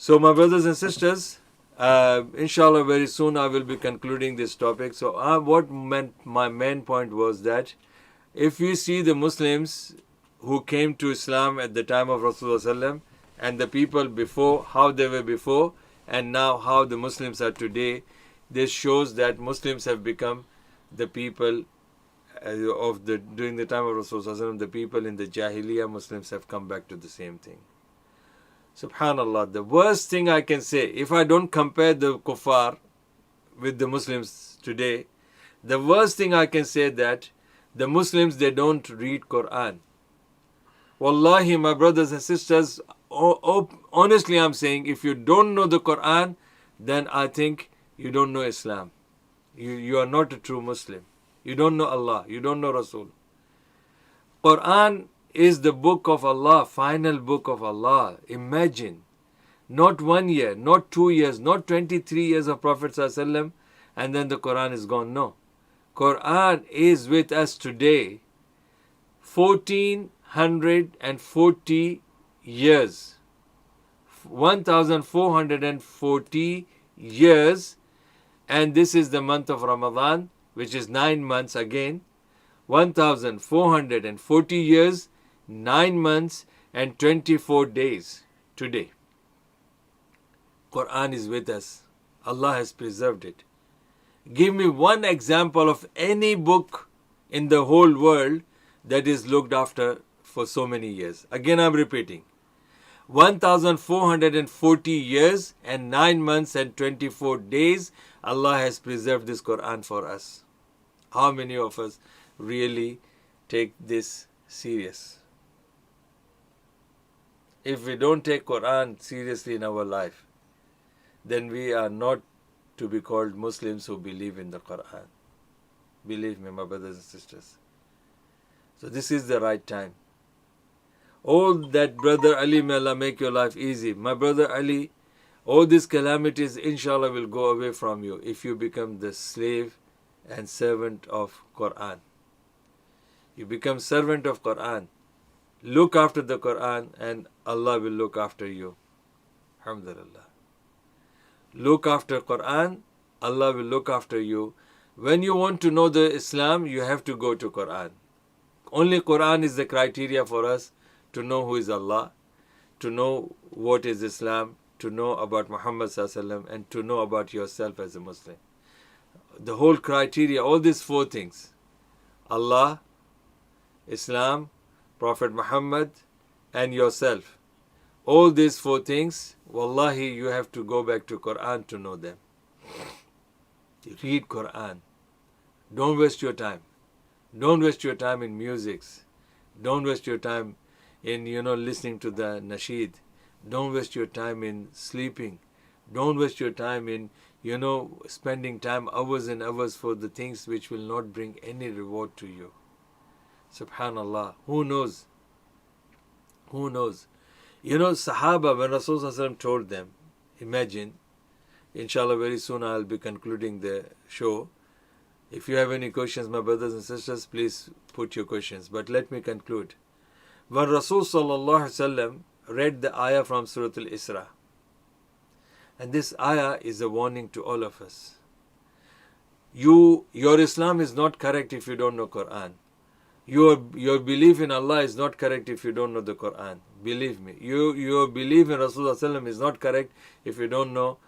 So my brothers and sisters, inshallah very soon I will be concluding this topic. So what meant my main point was that if we see the Muslims who came to Islam at the time of Rasulullah and the people before, how they were before, and now how the Muslims are today, this shows that Muslims have become the people during the time of Rasulullah, the people in the Jahiliyyah Muslims have come back to the same thing. Subhanallah, the worst thing I can say, if I don't compare the kuffar with the Muslims today, the worst thing I can say that the Muslims, they don't read Quran. Wallahi, my brothers and sisters, honestly I'm saying, if you don't know the Quran, then I think you don't know Islam. You are not a true Muslim. You don't know Allah. You don't know Rasul. Quran is the book of Allah, final book of Allah. Imagine, not 1 year, not 2 years, not 23 years of Prophet ﷺ, and then the Quran is gone. No. Quran is with us today 1440 years. 1440 years, and this is the month of Ramadan, which is 9 months again. 1440 years, 9 months and 24 days today. Quran is with us. Allah has preserved it. Give me one example of any book in the whole world that is looked after for so many years. Again, I'm repeating. 1440 years and 9 months and 24 days, Allah has preserved this Quran for us. How many of us really take this serious? If we don't take Quran seriously in our life, then we are not to be called Muslims who believe in the Quran. Believe me, my brothers and sisters. So this is the right time. All that brother Ali, may Allah make your life easy. My brother Ali, all these calamities, inshallah, will go away from you if you become the slave and servant of Quran. You become servant of Quran. Look after the Quran and Allah will look after you. Alhamdulillah. Look after Quran, Allah will look after you. When you want to know the Islam, you have to go to Quran. Only Quran is the criteria for us to know who is Allah, to know what is Islam, to know about Muhammad ﷺ, and to know about yourself as a Muslim. The whole criteria, all these 4 things, Allah, Islam, Prophet Muhammad, and yourself. All these 4 things, wallahi, you have to go back to Quran to know them. Read Quran. Don't waste your time. Don't waste your time in musics. Don't waste your time in, listening to the nasheed. Don't waste your time in sleeping. Don't waste your time in, spending time hours and hours for the things which will not bring any reward to you. Subhanallah. Who knows? Who knows? Sahaba, when Rasulullah told them, imagine, inshallah very soon I'll be concluding the show. If you have any questions, my brothers and sisters, please put your questions. But let me conclude. When Rasulullah read the ayah from Surah Al-Isra, and this ayah is a warning to all of us. Your Islam is not correct if you don't know Quran. Your belief in Allah is not correct if you don't know the Quran. Believe me. Your belief in Rasulullah is not correct if you don't know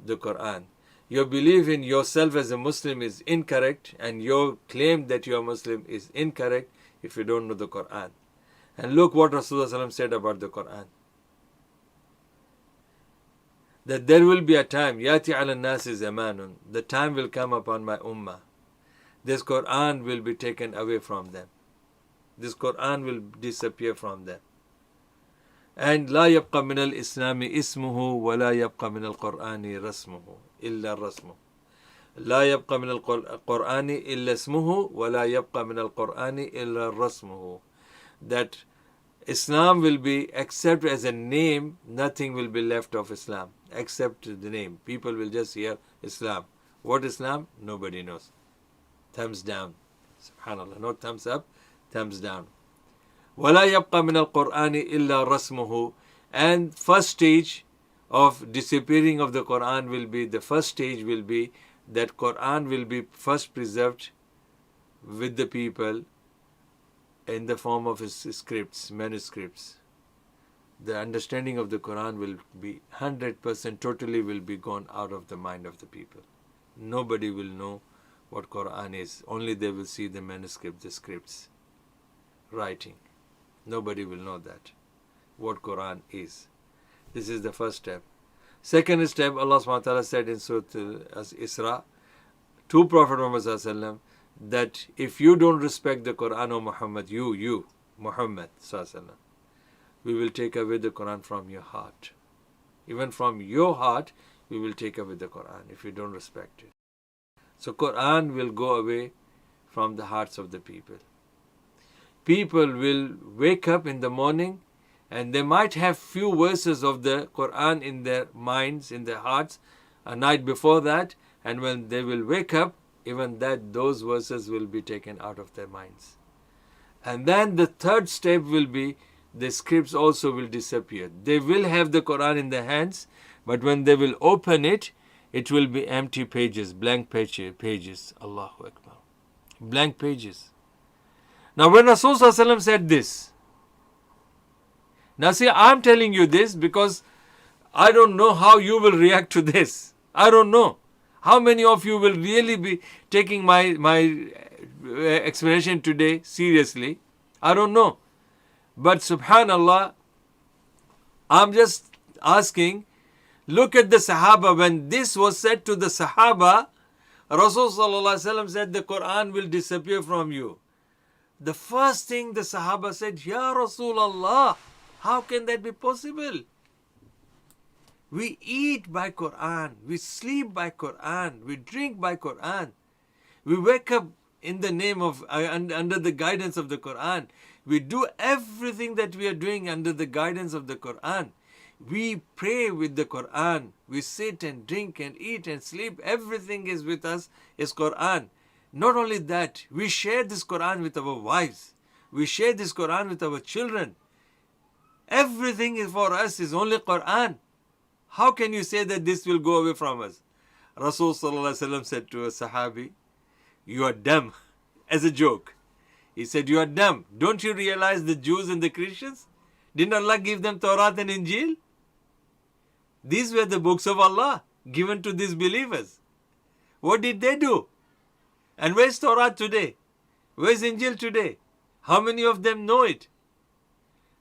the Quran. Your belief in yourself as a Muslim is incorrect, and your claim that you are Muslim is incorrect if you don't know the Quran. And look what Rasulullah said about the Quran. That there will be a time, Yati ala nasi zamanun, the time will come upon my ummah. This Quran will be taken away from them. This Quran will disappear from them. And لا يبقى من الإسلام اسمه ولا يبقى من القرآن رسمه إلا رسمه. لا يبقى من القرآن إلا اسمه ولا يبقى من القرآن إلا رسمه. That Islam will be except as a name, nothing will be left of Islam except the name. People will just hear Islam. What Islam? Nobody knows. Thumbs down. Subhanallah. Not thumbs up, thumbs down. وَلَا يَبْقَى مِنَ الْقُرْآنِ إِلَّا رَسْمُهُ. And first stage of disappearing of the Quran will be, the first stage will be that Quran will be first preserved with the people in the form of scripts, manuscripts. The understanding of the Quran will be 100% totally will be gone out of the mind of the people. Nobody will know what Quran is. Only they will see the manuscript, the scripts, writing. Nobody will know that, what Quran is. This is the first step. Second step, Allah subhanahu wa ta'ala said in Surah Isra to Prophet Muhammad sallallahu alaihi wasallam, that if you don't respect the Quran, O Muhammad, you, Muhammad sallallahu alaihi wasallam, we will take away the Quran from your heart. Even from your heart, we will take away the Quran if you don't respect it. So Quran will go away from the hearts of the people. People will wake up in the morning and they might have few verses of the Quran in their minds, in their hearts, a night before that, and when they will wake up, even that, those verses will be taken out of their minds. And then the third step will be the scripts also will disappear. They will have the Quran in their hands, but when they will open it, it will be empty pages, blank pages. Allahu Akbar. Blank pages. Now when Rasulullah said this, now see, I'm telling you this because I don't know how you will react to this. I don't know. How many of you will really be taking my explanation today seriously? I don't know. But subhanallah, I'm just asking, look at the Sahaba. When this was said to the Sahaba, Rasulullah said the Quran will disappear from you. The first thing the Sahaba said, Ya Rasulullah, how can that be possible? We eat by Quran, we sleep by Quran, we drink by Quran. We wake up in the name of, under the guidance of the Quran. We do everything that we are doing under the guidance of the Quran. We pray with the Quran. We sit and drink and eat and sleep. Everything is with us, is Quran. Not only that, we share this Quran with our wives. We share this Quran with our children. Everything is for us is only Quran. How can you say that this will go away from us? Rasulullah said to a Sahabi, you are dumb, as a joke. He said, you are dumb. Don't you realize the Jews and the Christians? Didn't Allah give them Torah and Injil? These were the books of Allah given to these believers. What did they do? And where's Torah today? Where's Injil today? How many of them know it?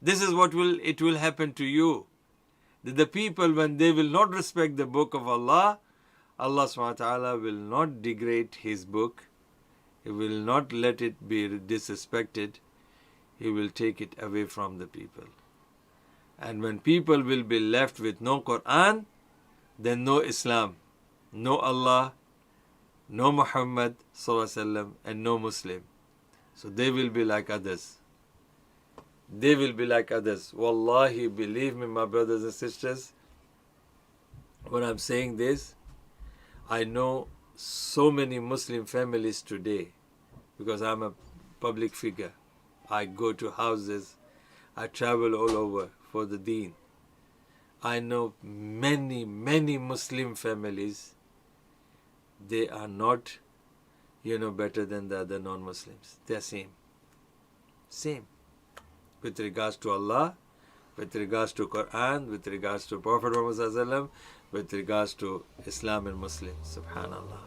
This is what will happen to you. That the people, when they will not respect the book of Allah, Allah subhanahu wa ta'ala will not degrade His book. He will not let it be disrespected. He will take it away from the people. And when people will be left with no Quran, then no Islam, no Allah, no Muhammad sallallahu alaihi wasallam, and no Muslim. So they will be like others. They will be like others. Wallahi, believe me, my brothers and sisters, when I'm saying this, I know so many Muslim families today, because I'm a public figure. I go to houses, I travel all over for the deen. I know many Muslim families, they are not, better than the other non-Muslims. They are same. With regards to Allah, with regards to Quran, with regards to Prophet Muhammad, with regards to Islam and Muslims. Subhanallah.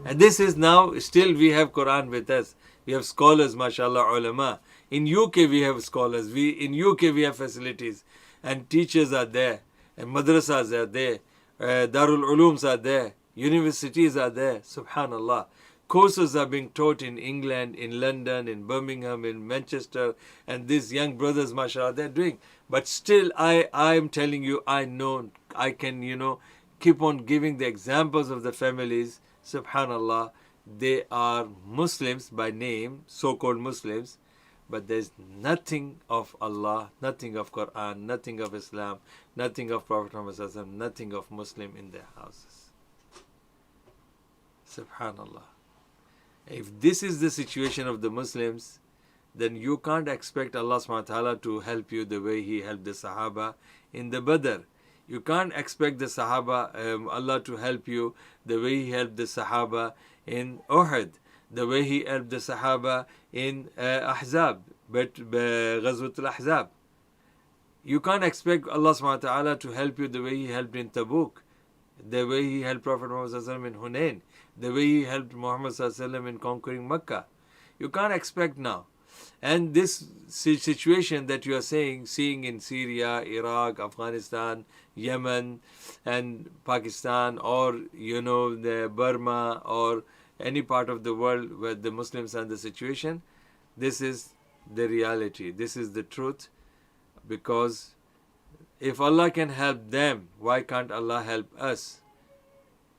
And this is now, still we have Quran with us. We have scholars, mashallah, ulama. In UK we have scholars. In UK we have facilities. And teachers are there. And madrasas are there. Darul Ulums are there. Universities are there. Subhanallah. Courses are being taught in England, in London, in Birmingham, in Manchester. And these young brothers, mashallah, they're doing. But still, I am telling you, I know, I can, keep on giving the examples of the families. Subhanallah, they are Muslims by name, so-called Muslims, but there's nothing of Allah, nothing of Quran, nothing of Islam, nothing of Prophet Muhammad, nothing of Muslim in their houses. Subhanallah. If this is the situation of the Muslims, then you can't expect Allah subhanahu wa ta'ala to help you the way He helped the Sahaba in the Badr. You can't expect the Sahaba, Allah to help you the way He helped the Sahaba in Uhud, the way He helped the Sahaba in Ahzab, but Ghazwatul Ahzab. You can't expect Allah subhanahu wa ta'ala to help you the way He helped in Tabuk, the way He helped Prophet Muhammad sallallahu alaihi wasallam in Hunain, the way He helped Muhammad sallallahu alaihi wasallam in conquering Makkah. You can't expect now. And this situation that you are seeing in Syria, Iraq, Afghanistan, Yemen, and Pakistan, or the Burma, or any part of the world where the Muslims are in the situation, this is the reality. This is the truth. Because if Allah can help them, why can't Allah help us?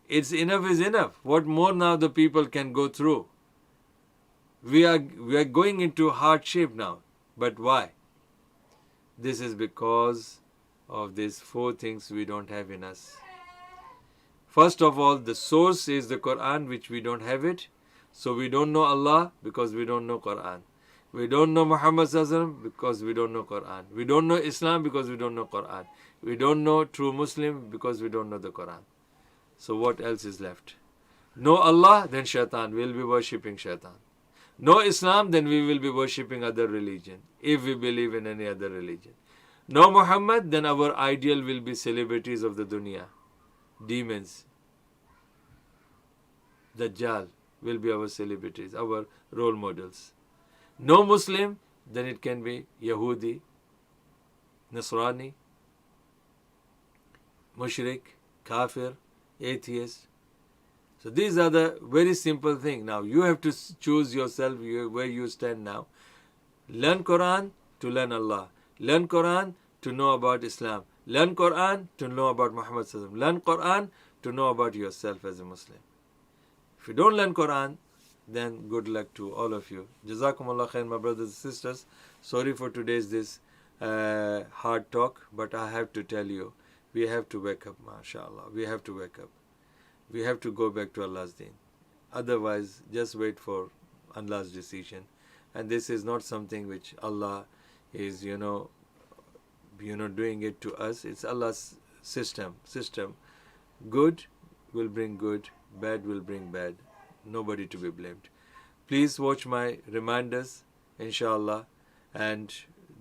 It's enough is enough. What more now the people can go through? We are going into hardship now. But why? This is because of these 4 things we don't have in us. First of all, the source is the Quran, which we don't have it. So we don't know Allah because we don't know Quran. We don't know Muhammad sallallahu alaihi wasallam because we don't know Quran. We don't know Islam because we don't know Quran. We don't know true Muslim because we don't know the Quran. So what else is left? No Allah, then shaitan. We'll be worshipping shaitan. No Islam, then we will be worshipping other religion, if we believe in any other religion. No Muhammad, then our ideal will be celebrities of the dunya, demons. Dajjal will be our celebrities, our role models. No Muslim, then it can be Yahudi, Nasrani, Mushrik, Kafir, Atheist. So these are the very simple things. Now you have to choose yourself where you stand now. Learn Quran to learn Allah. Learn Quran to know about Islam. Learn Quran to know about Muhammad sallallahu alaihi wasallam. Learn Quran to know about yourself as a Muslim. If you don't learn Quran, then good luck to all of you. Jazakumullah khair, my brothers and sisters. Sorry for today's this hard talk, but I have to tell you, we have to wake up, mashallah. We have to wake up. We have to go back to Allah's deen. Otherwise, just wait for Allah's decision. And this is not something which Allah is, doing it to us. It's Allah's system. Good will bring good, bad will bring bad. Nobody to be blamed. Please watch my reminders, inshallah. And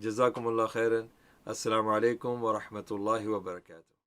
Jazakumullah khairan. Assalamu alaikum wa rahmatullahi wa barakatuh.